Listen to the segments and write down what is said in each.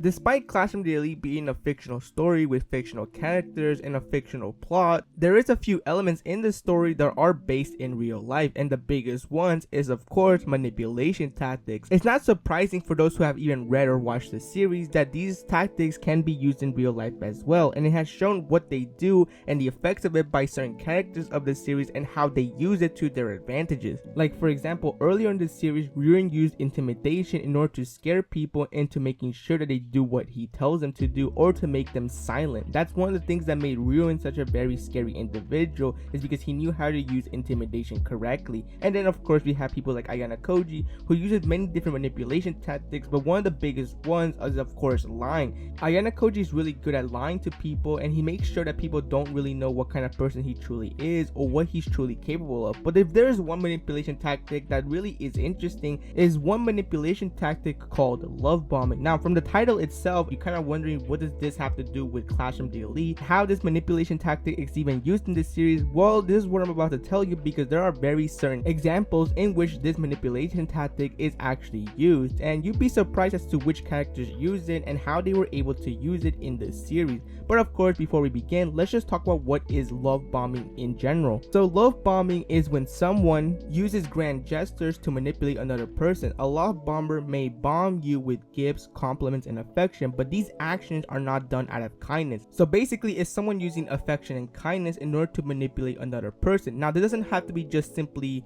Despite Classroom the Elite being a fictional story with fictional characters and a fictional plot, there is a few elements in the story that are based in real life, and the biggest ones is of course manipulation tactics. It's not surprising for those who have even read or watched the series that these tactics can be used in real life as well, and it has shown what they do and the effects of it by certain characters of the series and how they use it to their advantages. Like for example, earlier in the series, Ryuin used intimidation in order to scare people into making sure that they do what he tells them to do or to make them silent. That's one of the things that made Ryuin such a very scary individual, is because he knew how to use intimidation correctly. And then of course we have people like Ayana Koji, who uses many different manipulation tactics, but one of the biggest ones is of course lying. Ayana Koji is really good at lying to people, and he makes sure that people don't really know what kind of person he truly is or what he's truly capable of. But if there's one manipulation tactic that really is interesting, is one manipulation tactic called love bombing. Now from the title itself, you're kind of wondering, what does this have to do with Classroom the Elite? How this manipulation tactic is even used in this series? Well, this is what I'm about to tell you, because there are very certain examples in which this manipulation tactic is actually used, and you'd be surprised as to which characters use it and how they were able to use it in this series. But of course, before we begin, let's just talk about what is love bombing in general. So love bombing is when someone uses grand gestures to manipulate another person. A love bomber may bomb you with gifts, compliments, and affection, but these actions are not done out of kindness. So basically, it's someone using affection and kindness in order to manipulate another person. Now, this doesn't have to be just simply,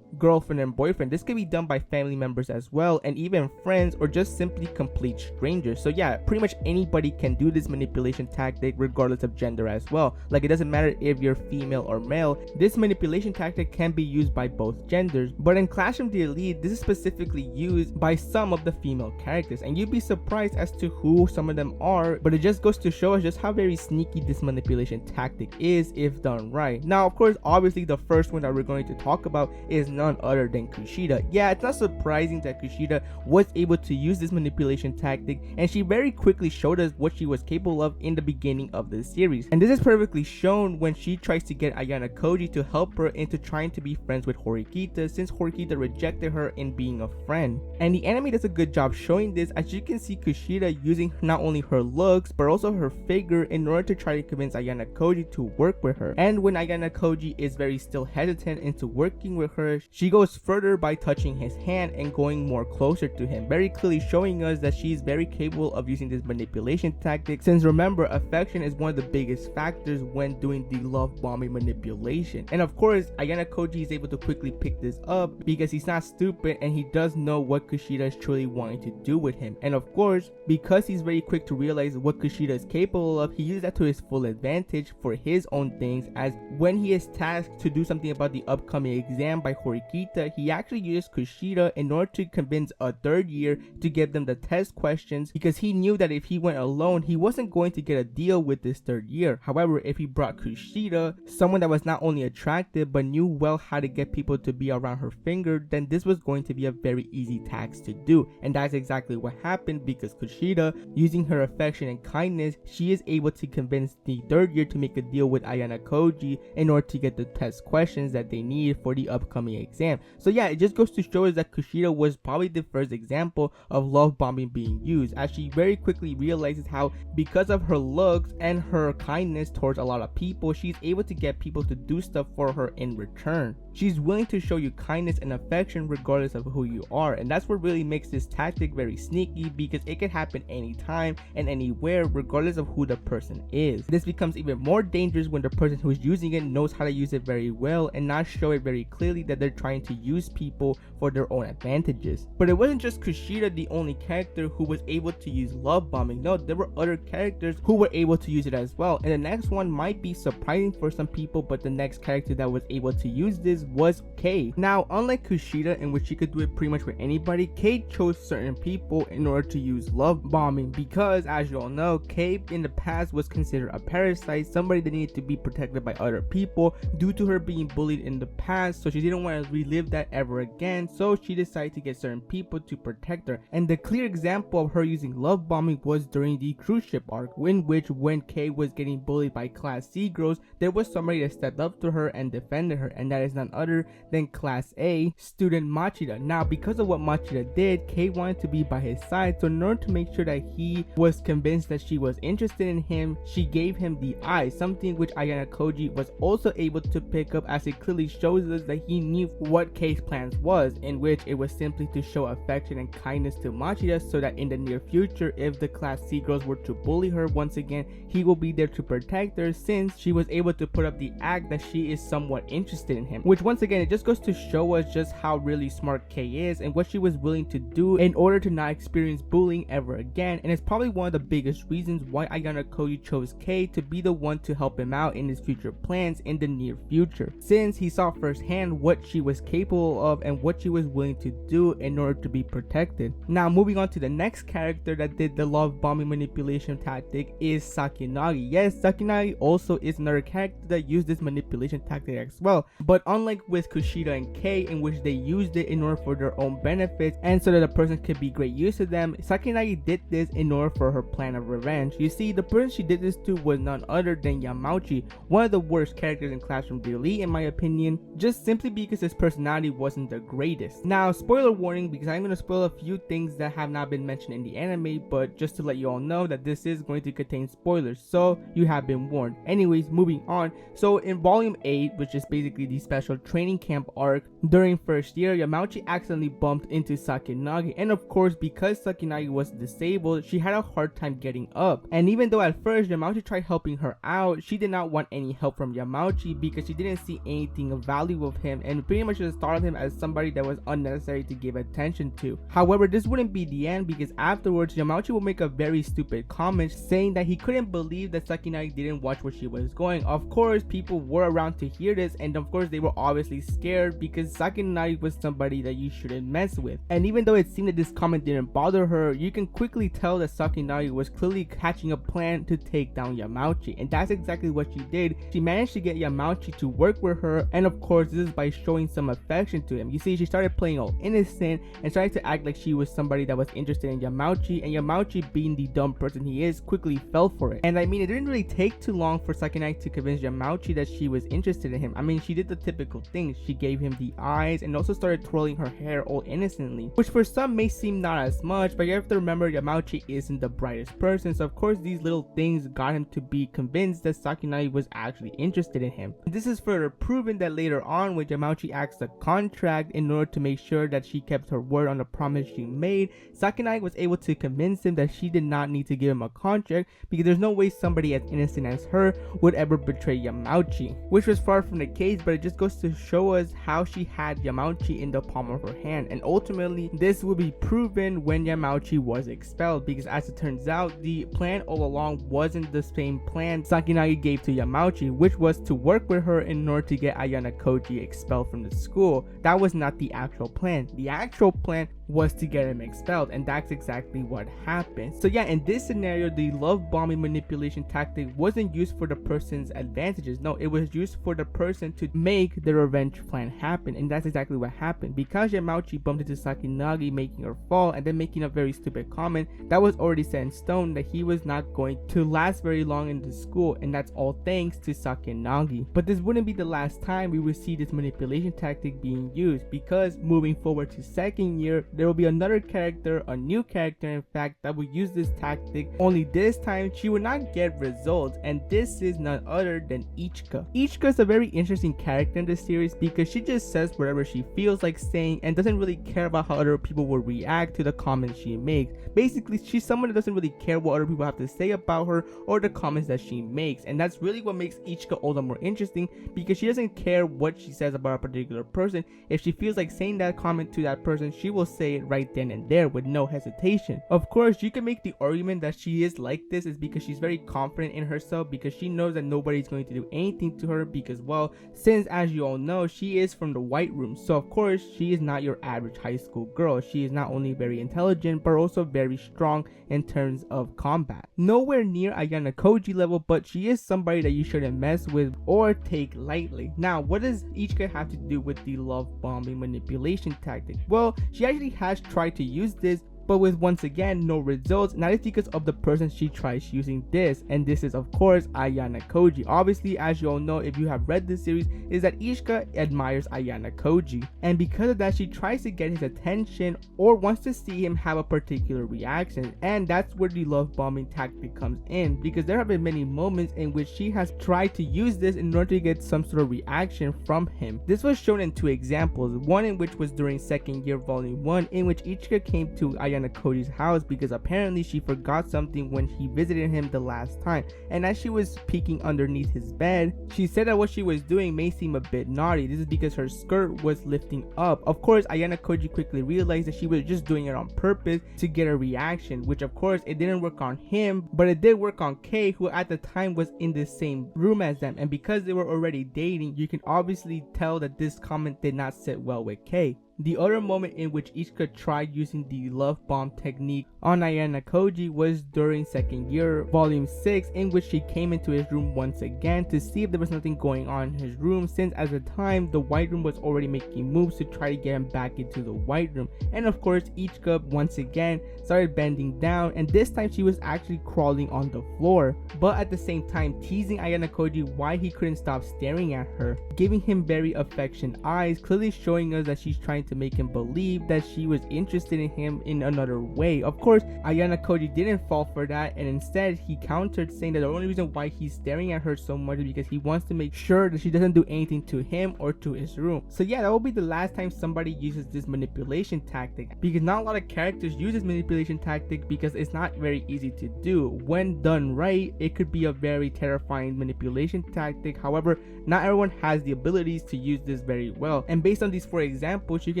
girlfriend and boyfriend. This can be done by family members as well, and even friends, or just simply complete strangers. So yeah, pretty much anybody can do this manipulation tactic regardless of gender as well. Like, it doesn't matter if you're female or male, this manipulation tactic can be used by both genders. But in Classroom the Elite, this is specifically used by some of the female characters, and you'd be surprised as to who some of them are, but it just goes to show us just how very sneaky this manipulation tactic is if done right. Now of course, obviously the first one that we're going to talk about is none other than Kushida. Yeah, it's not surprising that Kushida was able to use this manipulation tactic, and she very quickly showed us what she was capable of in the beginning of the series. And this is perfectly shown when she tries to get Ayana Koji to help her into trying to be friends with Horikita, since Horikita rejected her in being a friend. And the anime does a good job showing this, as you can see Kushida using not only her looks but also her figure in order to try to convince Ayana Koji to work with her. And when Ayana Koji is very still hesitant into working with her, she goes further by touching his hand and going more closer to him, very clearly showing us that she's very capable of using this manipulation tactic, since remember, affection is one of the biggest factors when doing the love bombing manipulation. And of course, Ayana Koji is able to quickly pick this up because he's not stupid and he does know what Kushida is truly wanting to do with him. And of course, because he's very quick to realize what Kushida is capable of, he uses that to his full advantage for his own things, as when he is tasked to do something about the upcoming exam by Horikita, he actually uses Kushida in order to convince a third year to give them the test questions, because he knew that if he went alone, he wasn't going to get a deal with this third year. However, if he brought Kushida, someone that was not only attractive but knew well how to get people to be around her finger, then this was going to be a very easy task to do. And that's exactly what happened, because Kushida, using her affection and kindness, she is able to convince the third year to make a deal with Ayana Koji in order to get the test questions that they need for the upcoming exam. So yeah, it just goes to show us that Kushida was probably the first example of love bombing being used, as she very quickly realizes how, because of her looks and her kindness towards a lot of people, she's able to get people to do stuff for her in return. She's willing to show you kindness and affection regardless of who you are, and that's what really makes this tactic very sneaky, because it can happen anytime and anywhere regardless of who the person is. This becomes even more dangerous when the person who is using it knows how to use it very well and not show it very clearly that they're trying to use people for their own advantages. But it wasn't just Kushida the only character who was able to use love bombing. No, there were other characters who were able to use it as well, and the next one might be surprising for some people, but the next character that was able to use this was Kei. Now, unlike Kushida, in which she could do it pretty much with anybody, Kei chose certain people in order to use love bombing, because as you all know, Kei in the past was considered a parasite, somebody that needed to be protected by other people due to her being bullied in the past, so she didn't want to relive that ever again, so she decided to get certain people to protect her. And the clear example of her using love bombing was during the cruise ship arc, in which when Kei was getting bullied by Class C girls, there was somebody that stepped up to her and defended her, and that is none other than Class A student Machida. Now, because of what Machida did, Kei wanted to be by his side, so in order to make sure that he was convinced that she was interested in him, she gave him the eye, something which Ayana Koji was also able to pick up, as it clearly shows us that he knew what Kei's plans was, in which it was simply to show affection and kindness to Machida so that in the near future, if the Class C girls were to bully her once again, he will be there to protect her, since she was able to put up the act that she is somewhat interested in him. Which once again, it just goes to show us just how really smart Kei is and what she was willing to do in order to not experience bullying ever again, and it's probably one of the biggest reasons why Ayana Koji chose Kei to be the one to help him out in his future plans in the near future, since he saw firsthand what she was capable of and what she was willing to do in order to be protected. Now moving on to the next character that did the love bombing manipulation tactic is Sakayanagi. Yes, Sakayanagi also is another character that used this manipulation tactic as well, but unlike with Kushida and Kei, in which they used it in order for their own benefits and so that the person could be great use to them, Sakayanagi did this in order for her plan of revenge. You see, the person she did this to was none other than Yamauchi, one of the worst characters in Classroom DLE in my opinion, just simply because his personality wasn't the greatest. Now, spoiler warning, because I'm going to spoil a few things that have not been mentioned in the anime, but just to let you all know that this is going to contain spoilers, so you have been warned. Anyways, moving on. So in volume 8, which is basically the special training camp arc, during first year, Yamauchi accidentally bumped into Sakayanagi, and of course, because Sakayanagi was disabled, she had a hard time getting up. And even though at first Yamauchi tried helping her out, she did not want any help from Yamauchi because she didn't see anything of value of him and pretty much just thought of him as somebody that was unnecessary to give attention to. However, this wouldn't be the end, because afterwards Yamauchi will make a very stupid comment saying that he couldn't believe that Sakayanagi didn't watch where she was going. Of course, people were around to hear this, and of course they were obviously scared because Sakayanagi was somebody that you shouldn't mess with. And even though it seemed that this comment didn't bother her, you can quickly tell that Sakayanagi was clearly hatching a plan to take down Yamauchi, and that's exactly what she did. She managed to get Yamauchi to work with her, and of course this is by showing some affection to him. You see, she started playing all innocent and started to act like she was somebody that was interested in Yamauchi, and Yamauchi, being the dumb person he is, quickly fell for it. And I mean, it didn't really take too long for Sakayanagi to convince Yamauchi that she was interested in him. I mean, she did the typical things. She gave him the eyes and also started twirling her hair all innocently, which for some may seem not as much, but you have to remember Yamauchi isn't the brightest person, so of course these little things got him to be convinced that Sakayanagi was actually interested in him. This is further proven that later on, when Yamauchi asked a contract in order to make sure that she kept her word on the promise she made, Sakayanagi was able to convince him that she did not need to give him a contract because there's no way somebody as innocent as her would ever betray Yamauchi, which was far from the case, but it just goes to show us how she had Yamauchi in the palm of her hand. And ultimately this will be proven when Yamauchi was expelled, because as it turns out, the plan all along wasn't the same plan Sakayanagi gave to Yamauchi, which was to work with her in order to get Ayana Koji expelled from the school. That was not the actual plan. The actual plan was to get him expelled, and that's exactly what happened. So yeah, in this scenario, the love bombing manipulation tactic wasn't used for the person's advantages. No, it was used for the person to make the revenge plan happen, and that's exactly what happened. Because Yamauchi bumped into Sakayanagi, making her fall and then making a very stupid comment, that was already set in stone that he was not going to last very long in the school, and that's all thanks to Sakayanagi. But this wouldn't be the last time we would see this manipulation tactic being used, because moving forward to second year, there will be another character, a new character in fact, that will use this tactic, only this time she will not get results, and this is none other than Ichika. Ichika is a very interesting character in this series because she just says whatever she feels like saying and doesn't really care about how other people will react to the comments she makes. Basically, she's someone that doesn't really care what other people have to say about her or the comments that she makes, and that's really what makes Ichika all the more interesting, because she doesn't care what she says about a particular person. If she feels like saying that comment to that person, she will say it right then and there with no hesitation. Of course, you can make the argument that she is like this is because she's very confident in herself, because she knows that nobody's going to do anything to her, because, well, since as you all know, she is from the White Room, so of course she is not your average high school girl. She is not only very intelligent but also very strong in terms of combat. Nowhere near Ayana Koji level, but she is somebody that you shouldn't mess with or take lightly. Now, what does Ichika have to do with the love bombing manipulation tactic? Well, she actually has tried to use this, but with once again no results, and that is because of the person she tries using this, and this is of course Ayana Koji. Obviously, as you all know if you have read this series, is that Ichika admires Ayana Koji, and because of that she tries to get his attention or wants to see him have a particular reaction, and that's where the love bombing tactic comes in, because there have been many moments in which she has tried to use this in order to get some sort of reaction from him. This was shown in two examples, one in which was during second year volume 1, in which Ichika came to Ayana Koji's house because apparently she forgot something when he visited him the last time, and as she was peeking underneath his bed, she said that what she was doing may seem a bit naughty. This is because her skirt was lifting up. Of course, Ayana Koji quickly realized that she was just doing it on purpose to get a reaction, which of course it didn't work on him, but it did work on Kei, who at the time was in the same room as them, and because they were already dating, you can obviously tell that this comment did not sit well with Kei. The other moment in which Ichika tried using the love bomb technique on Ayana Koji was during second year volume 6, in which she came into his room once again to see if there was nothing going on in his room, since at the time the white room was already making moves to try to get him back into the white room. And of course Ichika once again started bending down, and this time she was actually crawling on the floor, but at the same time teasing Ayana Koji why he couldn't stop staring at her, giving him very affectionate eyes, clearly showing us that she's trying to make him believe that she was interested in him in another way. Of course, Ayana Koji didn't fall for that, and instead he countered, saying that the only reason why he's staring at her so much is because he wants to make sure that she doesn't do anything to him or to his room. So yeah, that will be the last time somebody uses this manipulation tactic, because not a lot of characters use this manipulation tactic because it's not very easy to do. When done right, it could be a very terrifying manipulation tactic. However, not everyone has the abilities to use this very well, and based on these 4 examples, you can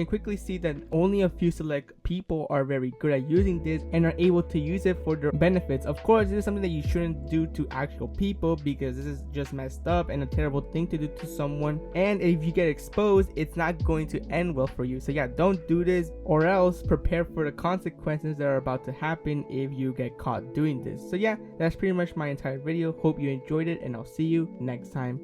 quickly see that only a few select people are very good at using this and are able to use it for their benefits. Of course, this is something that you shouldn't do to actual people, because this is just messed up and a terrible thing to do to someone, and if you get exposed, it's not going to end well for you. So yeah, don't do this, or else prepare for the consequences that are about to happen if you get caught doing this. So yeah, that's pretty much my entire video. Hope you enjoyed it, and I'll see you next time.